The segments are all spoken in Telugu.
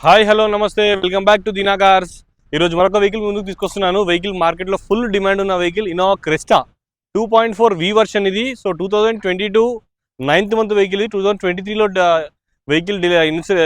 హాయ్ హలో నమస్తే welcome back to Deena cars. ఈరోజు మరొక వెహికల్ ముందుకు తీసుకొస్తున్నాను. వెహికల్ మార్కెట్లో ఫుల్ డిమాండ్ ఉన్న వెహికల్ ఇన్నోవా క్రెస్టా 2.4 వర్షన్ ఇది. సో 2022 9th మంత్ వెహికల్ ఇది. 2023లో వెహికల్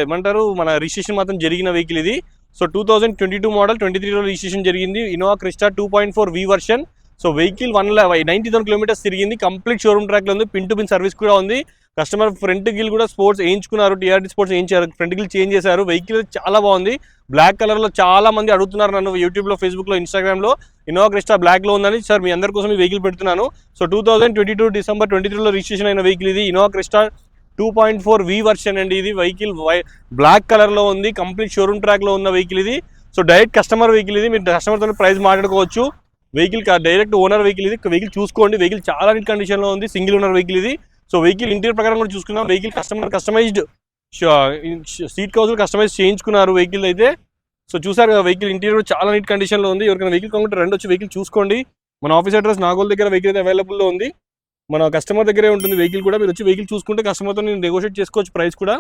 ఏమంటారు మన రిజిస్ట్రేషన్ మాత్రం జరిగిన వెహికల్ ఇది. సో 2022 మోడల్ 23లో రిజిస్ట్రేషన్ జరిగింది. Innova Crysta 2.4 version. So vehicle 190,000 kilometres తిరిగింది. కంప్లీట్ షోరూమ్ ట్రాక్లో ఉంది. పిన్ టు పిన్ సర్వీస్ కూడా ఉంది. కస్టమర్ ఫ్రంట్ గిల్ కూడా స్పోర్ట్స్ వేయించుకున్నారు. టీఆర్డీ స్పోర్ట్స్ వేయించారు. ఫ్రంట్ గిల్ చేంజ్ చేశారు. వెహికల్ చాలా బాగుంది. బ్లాక్ కలర్లో చాలా మంది అడుగుతున్నారు నన్ను యూట్యూబ్లో, ఫేస్బుక్లో, ఇన్స్టాగ్రామ్లో ఇన్నోవా క్రెస్టా బ్లాక్లో ఉందని. సార్ మీ అందరి కోసం ఈ వెహికల్ పెడుతున్నాను. సో 2022 డిసెంబర్ 23లో రిజిస్ట్రేషన్ అయిన వెహికల్ ఇది. ఇన్నోవా క్రెస్టా 2.4 వర్షన్ అండి. ఇది వెహికల్ బ్లాక్ కలర్లో ఉంది. కంప్లీట్ షోరూమ్ ట్రాక్లో ఉన్న వెహికల్ ఇది. సో డైరెక్ట్ కస్టమర్ వెహికల్ ఇది. మీరు కస్టమర్తో ప్రైస్ మాట్లాడుకోవచ్చు. వెహికల్ డైరెక్ట్ ఓనర్ వెహికల్ ఇది. వెహికల్ చూసుకోండి. వెహికల్ చాలా నీట్ కండిషన్లో ఉంది. సింగిల్ ఓనర్ వెహికల్ ఇది. సో వెహికల్ ఇంటీరియర్ ప్రకారం కూడా చూసుకున్నాం. Vehicle customized seat covers customize చేయించుకున్నారు వెహికల్ అయితే. సో చూసారు కదా, వెహికల్ ఇంటీరియర్ చాలా నీట్ కండిషన్లో ఉంది. ఎవరికైనా వెహికల్ కావాలంటే రెండు వచ్చి వెహికల్ చూసుకోండి. మన ఆఫీస్ అడ్రస్ నాగోల్ దగ్గర వెహికల్ అయితే అవైలబుల్లో ఉంది. మన కస్టమర్ దగ్గరే ఉంటుంది వెహికల్ కూడా. మీరు వచ్చి వెహికల్ చూసుకుంటే కస్టమర్తో నేను నెగోషియేట్ చేసుకోవచ్చు ప్రైస్ కూడా.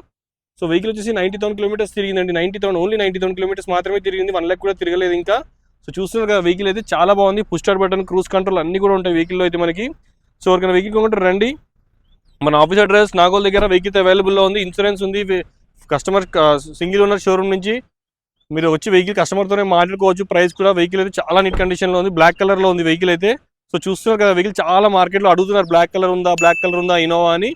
సో వెహికల్ వచ్చేసి 90,000 కిలోమీటర్స్ తిరిగిందండి. 90,000 ఓన్లీ 90,000 కిలోమీటర్స్ మాత్రమే తిరిగింది. 1 lakh కూడా తిరగలేదు ఇంకా. సో చూస్తున్నారు కదా, వెహికల్ అయితే చాలా బాగుంది. Push start button, cruise control అన్ని కూడా ఉంటాయి వెహికల్లో అయితే మనకి. సో ఎవరికైనా వెహికల్ కావాలంటే రండి. మన ఆఫీస్ అడ్రస్ నాగోల్ దగ్గర వెహికల్ అవైలబుల్లో ఉంది. ఇన్సూరెన్స్ ఉంది. కస్టమర్ సింగిల్ ఓనర్ షోరూమ్ నుంచి మీరు వచ్చి వెహికల్ కస్టమర్తోనే మాట్లాడుకోవచ్చు ప్రైస్ కూడా. వెహికల్ అయితే చాలా నీట్ కండిషన్లో ఉంది. బ్లాక్ కలర్లో ఉంది వెహికల్ అయితే. సో చూస్తున్నారు కదా, వెహికల్ చాలా మార్కెట్లో అడుగుతున్నారు బ్లాక్ కలర్ ఉందా ఇన్నోవా అని.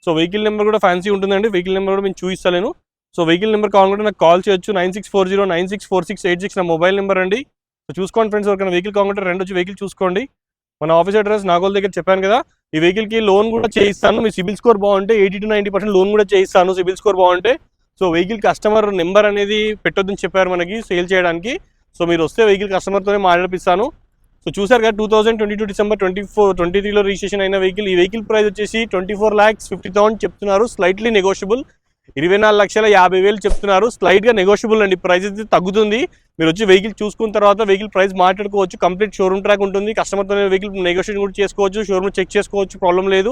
సో వెహికల్ నెంబర్ కూడా ఫ్యాన్సీ ఉంటుందండి. వెహికల్ నెంబర్ కూడా నేను చూపిస్తాను. సో వెహికల్ నెంబర్ కావాలంటే నాకు కాల్ చేయొచ్చు. 9640964686 నా మొబైల్ నెంబర్ అండి. సో చూసుకోండి ఫ్రెండ్స్, ఎవరికైనా వెహికల్ కావాలంటే రెండు వచ్చి వెహికల్ చూసుకోండి. మన ఆఫీస్ అడ్రస్ నాగోల్ దగ్గర చెప్పాను కదా. ఈ వెహికల్కి లోన్ కూడా చేయిస్తాను. మీ సిబిల్ స్కోర్ బాగుంటే 80 to 90% లోన్ కూడా చేయిస్తాను సిబిల్ స్కోర్ బాగుంటే. సో వెహికల్ కస్టమర్ నెంబర్ అనేది పెట్టొద్దని చెప్పారు మనకి సేల్ చేయడానికి. సో మీరు వస్తే వెహికల్ కస్టమర్తోనే మాట్లాడిపిస్తాను. సో చూసారు కదా, 2022 డిసెంబర్ 23లో రిజిస్ట్రేషన్ అయిన వెహికల్. ఈ వెహికల్ ప్రైస్ వచ్చేసి 24,50,000 చెప్తున్నారు. Slightly negotiable. 24,50,000 చెప్తున్నారు. స్లైట్గా నెగోషియబుల్ అండి. ప్రైస్ అయితే తగ్గుతుంది. మీరు వచ్చి వెహికల్ చూసుకున్న తర్వాత వెహికల్ ప్రైస్ మాట్లాడుకోవచ్చు. కంప్లీట్ షోరూమ్ ట్రాక్ ఉంటుంది. కస్టమర్తో వెహికల్ నెగోషియేషన్ కూడా చేసుకోవచ్చు. షోరూమ్ చెక్ చేసుకోవచ్చు, ప్రాబ్లం లేదు.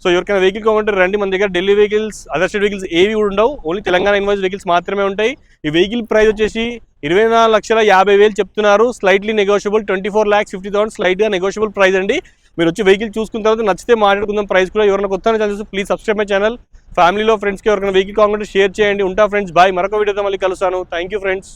సో ఎవరికైనా వెహికల్ కావాలంటే రండి. మన దగ్గర Delhi vehicles, other state vehicles ఏవి కూడా ఉండవు. ఓన్లీ తెలంగాణ ఇన్వాయిస్ వెహికల్స్ మాత్రమే ఉంటాయి. ఈ వెహికల్ ప్రైస్ వచ్చేసి 24,50,000 చెప్తున్నారు. Slightly negotiable. 24,50,000 స్లైట్గా నెగోషియబుల్ ప్రైస్ అండి. మీరు వచ్చి వెహికల్ చూసుకున్న తర్వాత నచ్చితే మాట్లాడుకుందాం ప్రైస్ కూడా. ఎవరైనా కొత్త channels please subscribe my channel. ఫ్యామిలీలో ఫ్రెండ్స్కి ఎవరికైనా వెహికల్ కావాలంటే షేర్ చేయండి. ఉంటా ఫ్రెండ్స్, బాయ్. మరొక వీడియోతో మళ్ళీ కలుస్తాను. Thank you friends.